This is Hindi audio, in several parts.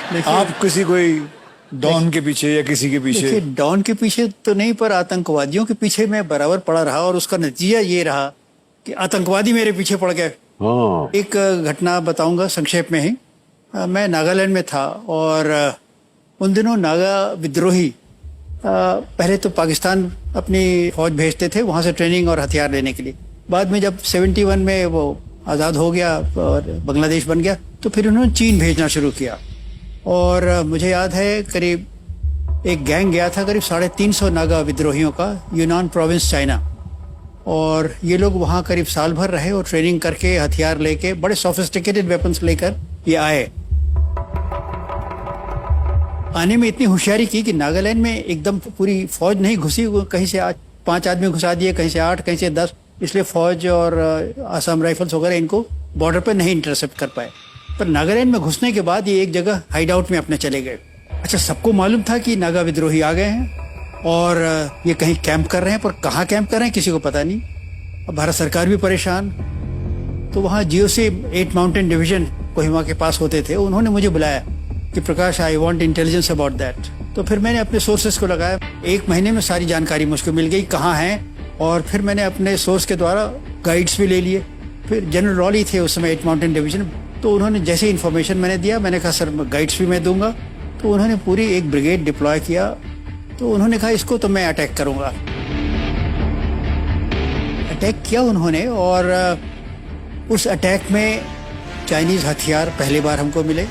आप किसी कोई डॉन के पीछे या किसी के पीछे? देखिए, डॉन के पीछे तो नहीं, पर आतंकवादियों के पीछे मैं बराबर पड़ा रहा और उसका नतीजा ये रहा कि आतंकवादी मेरे पीछे पड़ गए। हाँ। एक घटना बताऊंगा संक्षेप में ही। मैं नागालैंड में था और उन दिनों नागा विद्रोही पहले तो पाकिस्तान अपनी फौज भेजते थे वहां से ट्रेनिंग और हथियार लेने के लिए। बाद में जब 71 में वो आज़ाद हो गया और बांग्लादेश बन गया तो फिर उन्होंने चीन भेजना शुरू किया। और मुझे याद है करीब एक गैंग गया था करीब 350 नागा विद्रोहियों का, यूनान प्रोविंस चाइना। और ये लोग वहाँ करीब साल भर रहे और ट्रेनिंग करके हथियार लेके बड़े सोफिस्टिकेटेड वेपन्स लेकर ये आए। आने में इतनी होशियारी की कि नागालैंड में एकदम पूरी फौज नहीं घुसी, कहीं से 5 आदमी घुसा दिए, कहीं से 8, कहीं से 10। इसलिए फौज और आसाम राइफल्स वगैरह इनको बॉर्डर पर नहीं इंटरसेप्ट कर पाए। पर नागालैंड में घुसने के बाद ये एक जगह हाइड आउट में अपने चले गए। अच्छा, सबको मालूम था कि नागा विद्रोही आ गए हैं और ये कहीं कैंप कर रहे हैं, पर कहाँ कैंप कर रहे हैं किसी को पता नहीं। अब भारत सरकार भी परेशान। तो वहाँ GOC 8 माउंटेन डिवीजन कोहिमा के पास होते थे, उन्होंने मुझे बुलाया कि Prakash, I want intelligence about that. तो फिर मैंने अपने सोर्सेस को लगाया। 1 महीने में सारी जानकारी मुझको मिल गई कहाँ हैं। और फिर मैंने अपने सोर्स के द्वारा गाइड्स भी ले लिए। फिर जनरल रॉली थे उस समय 8 माउंटेन डिवीजन, तो उन्होंने जैसे इन्फॉर्मेशन मैंने दिया, मैंने कहा सर गाइड्स भी मैं दूंगा। तो उन्होंने पूरी एक ब्रिगेड डिप्लॉय किया। तो उन्होंने कहा इसको तो मैं अटैक करूंगा। अटैक किया उन्होंने और उस अटैक में चाइनीज हथियार पहली बार हमको मिले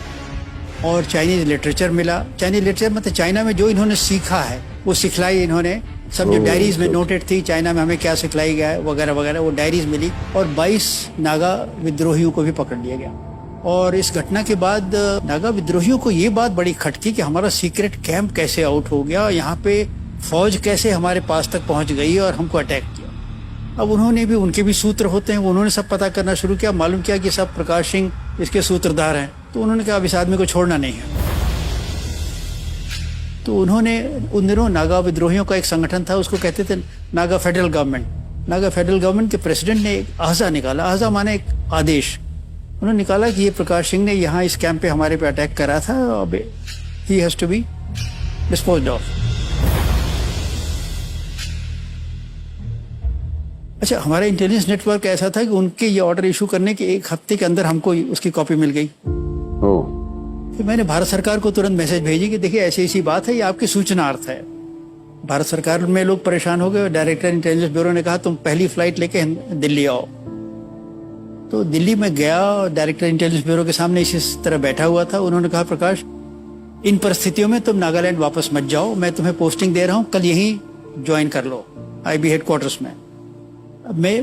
और चाइनीज लिटरेचर मिला। चाइनीज लिटरेचर मतलब चाइना में जो इन्होंने सीखा है वो सिखलाई इन्होंने, सब जो डायरीज में नोटेड थी चाइना में हमें क्या सिखलाई गया है वगैरह वगैरह, वो डायरीज मिली। और 22 नागा विद्रोहियों को भी पकड़ लिया गया। और इस घटना के बाद नागा विद्रोहियों को ये बात बड़ी खटकी कि हमारा सीक्रेट कैंप कैसे आउट हो गया, यहाँ पे फौज कैसे हमारे पास तक पहुंच गई और हमको अटैक किया। अब उन्होंने भी, उनके भी सूत्र होते हैं, उन्होंने सब पता करना शुरू किया। मालूम किया कि सब प्रकाश सिंह इसके सूत्रधार हैं। तो उन्होंने कहा अब इस आदमी को छोड़ना नहीं है। तो उन्होंने उन दिनों नागा विद्रोहियों का एक संगठन था, उसको कहते थे Naga federal government. Naga federal government के प्रेसिडेंट ने एक आहजा निकाला। आहजा माने एक आदेश। उन्होंने निकाला कि ये प्रकाश सिंह ने यहाँ इस कैंप पे हमारे पे अटैक करा था, अब he has to be disposed of. अच्छा, हमारा इंटेलिजेंस नेटवर्क ऐसा था कि उनके ये ऑर्डर इशू करने के 1 हफ्ते के अंदर हमको उसकी कॉपी मिल गई। फिर मैंने भारत सरकार को तुरंत मैसेज भेजी कि देखिए ऐसी ऐसी बात है, ये आपकी सूचनार्थ है। भारत सरकार में लोग परेशान हो गए। डायरेक्टर इंटेलिजेंस ब्यूरो ने कहा तुम पहली फ्लाइट लेके दिल्ली आओ। तो दिल्ली में गया और डायरेक्टर इंटेलिजेंस ब्यूरो के सामने इसी तरह बैठा हुआ था। उन्होंने कहा प्रकाश, इन परिस्थितियों में तुम नागालैंड वापस मत जाओ, मैं तुम्हें पोस्टिंग दे रहा हूँ, कल यहीं ज्वाइन कर लो IB हेडक्वार्टर्स में।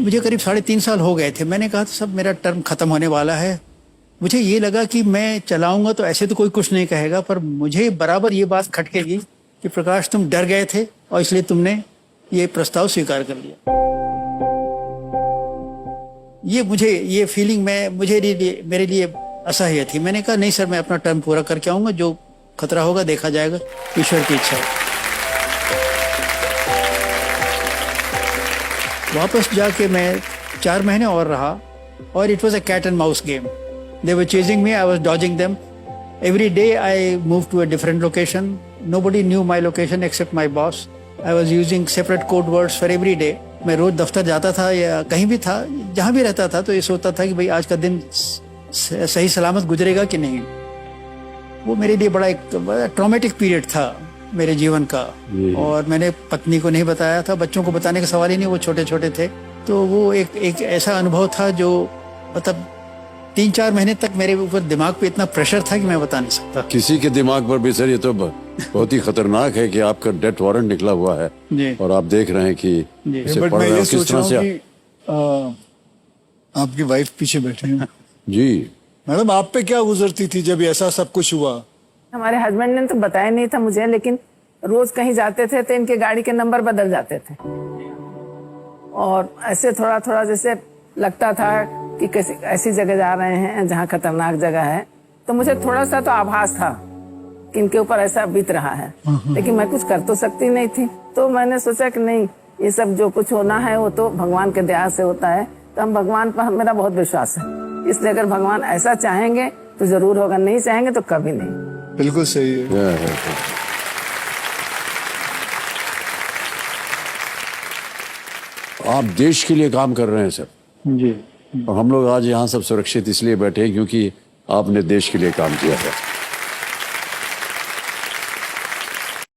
मुझे करीब 3.5 साल हो गए थे। मैंने कहा सब मेरा टर्म खत्म होने वाला है। मुझे ये लगा कि मैं चलाऊंगा तो ऐसे तो कोई कुछ नहीं कहेगा, पर मुझे बराबर ये बात खटकेगी कि प्रकाश तुम डर गए थे और इसलिए तुमने ये प्रस्ताव स्वीकार कर लिया। ये फीलिंग मेरे लिए असह्य थी। मैंने कहा नहीं सर, मैं अपना टर्म पूरा करके आऊंगा, जो खतरा होगा देखा जाएगा, ईश्वर की इच्छा है। वापस जाके मैं 4 महीने और रहा और it was a cat and mouse game. They were chasing me, I was dodging them. Every day I moved to a different location. Nobody knew my location except my boss. I was using separate code words for every day. मैं रोज दफ्तर जाता था या कहीं भी था, जहाँ भी रहता था, तो ये सोचता था कि भाई आज का दिन सही सलामत गुजरेगा कि नहीं। वो मेरे लिए बड़ा एक ट्रॉमेटिक पीरियड था मेरे जीवन का। और मैंने पत्नी को नहीं बताया था, बच्चों को बताने का सवाल ही नहीं, वो छोटे छोटे थे। तो वो एक ऐसा अनुभव था जो मतलब 3-4 महीने तक मेरे ऊपर दिमाग पे इतना प्रेशर था कि मैं बता नहीं सकता। किसी के दिमाग पर भी सर ये तो बहुत ही खतरनाक है कि आपका डेथ वारंट निकला हुआ है और आप देख रहे हैं कि इसे पढ़ रहे हो किस तरह से। आपकी वाइफ पीछे बैठी है जी मैडम, आप पे क्या गुजरती थी जब ऐसा सब कुछ हुआ? हमारे हस्बैंड ने तो बताया नहीं था मुझे, लेकिन रोज कहीं जाते थे तो इनके गाड़ी के नंबर बदल जाते थे और ऐसे थोड़ा थोड़ा जैसे लगता था कि किसी ऐसी जगह जा रहे हैं जहाँ खतरनाक जगह है। तो मुझे थोड़ा सा तो आभास था कि इनके ऊपर ऐसा बीत रहा है, लेकिन मैं कुछ कर तो सकती नहीं थी। तो मैंने सोचा कि नहीं, ये सब जो कुछ होना है वो तो भगवान के दया से होता है। तो हम भगवान पर मेरा बहुत विश्वास है, इसलिए अगर भगवान ऐसा चाहेंगे तो जरूर होगा, नहीं चाहेंगे तो कभी नहीं। बिल्कुल सही है। आप देश के लिए काम कर रहे हैं सर, जी। और हम लोग आज यहाँ सब सुरक्षित इसलिए बैठे हैं क्योंकि आपने देश के लिए काम किया है।